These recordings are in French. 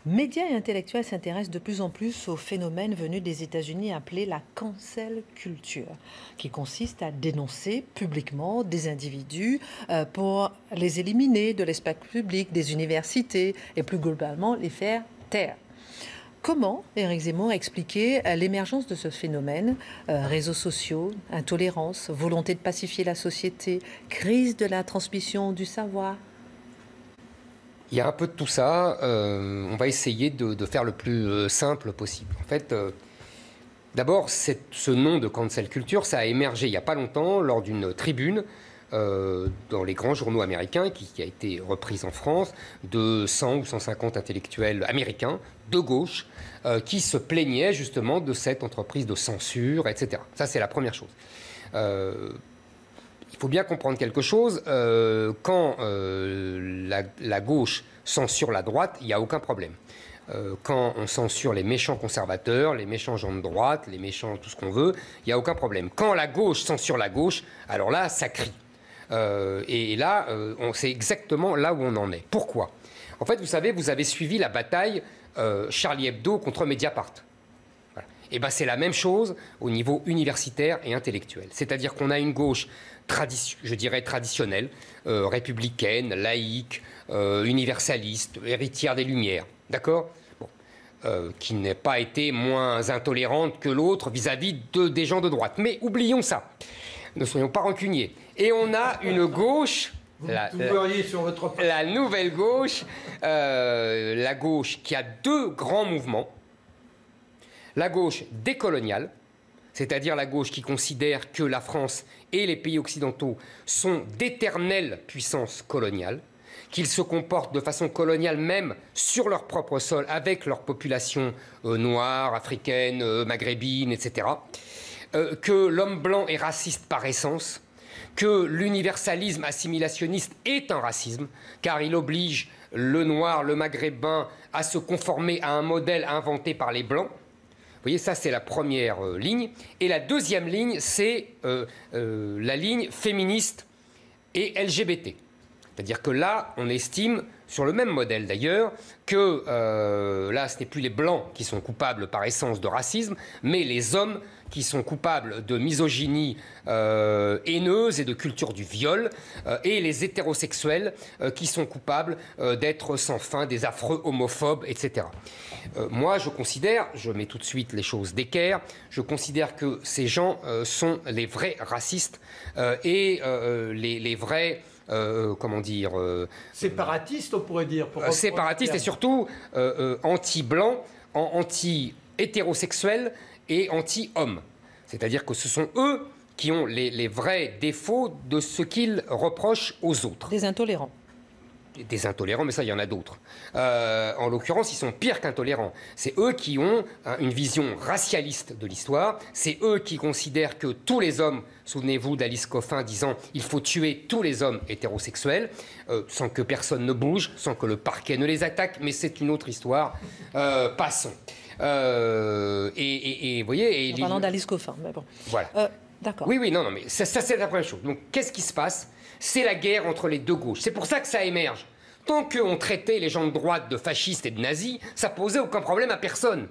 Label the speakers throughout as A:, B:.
A: Médias et intellectuels s'intéressent de plus en plus au phénomène venu des États-Unis appelé la cancel culture, qui consiste à dénoncer publiquement des individus pour les éliminer de l'espace public, des universités et plus globalement les faire taire. Comment Éric Zemmour a expliqué l'émergence de ce phénomène, réseaux sociaux, intolérance, volonté de pacifier la société, crise de la transmission du savoir?
B: Il y a un peu de tout ça. On va essayer de faire le plus simple possible. En fait, d'abord, ce nom de cancel culture, ça a émergé il n'y a pas longtemps lors d'une tribune dans les grands journaux américains qui a été reprise en France de 100 ou 150 intellectuels américains de gauche qui se plaignaient justement de cette entreprise de censure, etc. Ça, c'est la première chose. Il faut bien comprendre quelque chose. Quand la gauche censure la droite, il n'y a aucun problème. Quand on censure les méchants conservateurs, les méchants gens de droite, les méchants tout ce qu'on veut, il n'y a aucun problème. Quand la gauche censure la gauche, alors là, ça crie. Et là, on sait exactement là où on en est. Pourquoi? En fait, vous savez, vous avez suivi la bataille Charlie Hebdo contre Mediapart. Voilà. Et ben, c'est la même chose au niveau universitaire et intellectuel. C'est-à-dire qu'on a une gauche, je dirais traditionnelle, républicaine, laïque, universaliste, héritière des Lumières, d'accord? Bon. Qui n'a pas été moins intolérante que l'autre vis-à-vis des gens de droite. Mais oublions ça. Ne soyons pas rancuniers. Et on a une gauche... La nouvelle gauche, la gauche qui a deux grands mouvements. La gauche décoloniale, c'est-à-dire la gauche qui considère que la France et les pays occidentaux sont d'éternelles puissances coloniales, qu'ils se comportent de façon coloniale même sur leur propre sol, avec leur population noire, africaine, maghrébine, etc. Que l'homme blanc est raciste par essence, que l'universalisme assimilationniste est un racisme, car il oblige le noir, le maghrébin à se conformer à un modèle inventé par les blancs. Vous voyez, ça, c'est la première ligne. Et la deuxième ligne, c'est la ligne féministe et LGBT. C'est-à-dire que là, on estime, sur le même modèle d'ailleurs, que là, ce n'est plus les blancs qui sont coupables par essence de racisme, mais les hommes qui sont coupables de misogynie haineuse et de culture du viol, et les hétérosexuels qui sont coupables d'être sans fin des affreux homophobes, etc. Moi, je considère, je mets tout de suite les choses d'équerre, je considère que ces gens sont les vrais racistes et les vrais... comment dire
C: séparatistes, on pourrait dire.
B: Séparatistes et surtout anti-blancs, anti-hétérosexuels et anti-hommes. C'est-à-dire que ce sont eux qui ont les vrais défauts de ce qu'ils reprochent aux autres.
A: Des intolérants.
B: Des intolérants, mais ça, il y en a d'autres. En l'occurrence, ils sont pires qu'intolérants. C'est eux qui ont une vision racialiste de l'histoire. C'est eux qui considèrent que tous les hommes, souvenez-vous d'Alice Coffin disant « il faut tuer tous les hommes hétérosexuels sans que personne ne bouge, sans que le parquet ne les attaque », mais c'est une autre histoire. Passons. Vous voyez...
A: En parlant d'Alice Coffin, mais bon.
B: Voilà.
A: D'accord.
B: Oui, non, mais ça c'est la première chose. Donc, qu'est-ce qui se passe? C'est la guerre entre les deux gauches. C'est pour ça que ça émerge. Tant qu'on traitait les gens de droite de fascistes et de nazis, ça posait aucun problème à personne.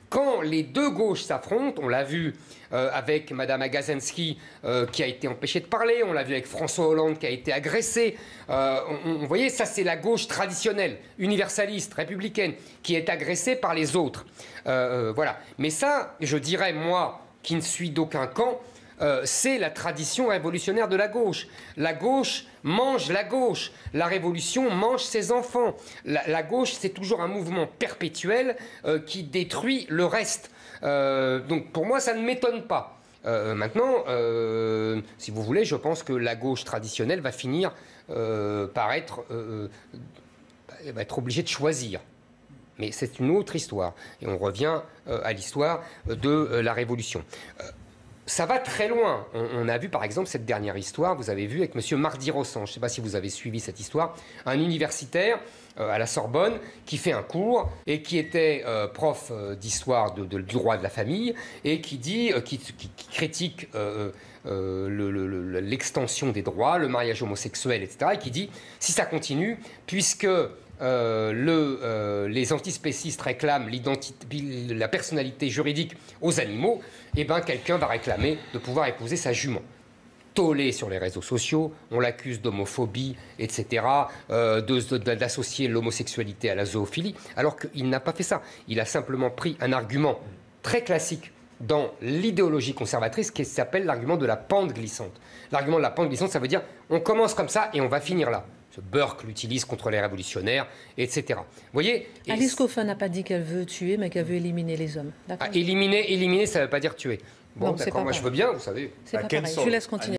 B: Quand les deux gauches s'affrontent, on l'a vu avec Madame Agazinski qui a été empêchée de parler, on l'a vu avec François Hollande qui a été agressé. Vous voyez, ça c'est la gauche traditionnelle, universaliste, républicaine, qui est agressée par les autres. Voilà. Mais ça, je dirais, moi, qui ne suis d'aucun camp, c'est la tradition révolutionnaire de la gauche. La gauche mange la gauche. La révolution mange ses enfants. La gauche, c'est toujours un mouvement perpétuel qui détruit le reste. Donc pour moi, ça ne m'étonne pas. Maintenant, si vous voulez, je pense que la gauche traditionnelle va finir par être obligée de choisir. Mais c'est une autre histoire. Et on revient à l'histoire de la Révolution. Ça va très loin. On a vu par exemple cette dernière histoire, vous avez vu avec M. Mardy-Rossan, je ne sais pas si vous avez suivi cette histoire, un universitaire à la Sorbonne qui fait un cours et qui était prof d'histoire du droit de la famille et qui critique l'extension des droits, le mariage homosexuel, etc. Et qui dit, si ça continue, puisque les antispécistes réclament la personnalité juridique aux animaux, eh ben, quelqu'un va réclamer de pouvoir épouser sa jument. Tollé sur les réseaux sociaux, on l'accuse d'homophobie, etc., d'associer l'homosexualité à la zoophilie, alors qu'il n'a pas fait ça. Il a simplement pris un argument très classique dans l'idéologie conservatrice qui s'appelle l'argument de la pente glissante. L'argument de la pente glissante, ça veut dire on commence comme ça et on va finir là. Burke l'utilise contre les révolutionnaires, etc. Vous voyez,
A: Alice Coffin n'a pas dit qu'elle veut tuer, mais qu'elle veut éliminer les hommes.
B: Éliminer, ça ne veut pas dire tuer. Bon,
A: d'accord, moi
B: je veux bien, vous savez.
A: C'est pas pareil. Je laisse continuer.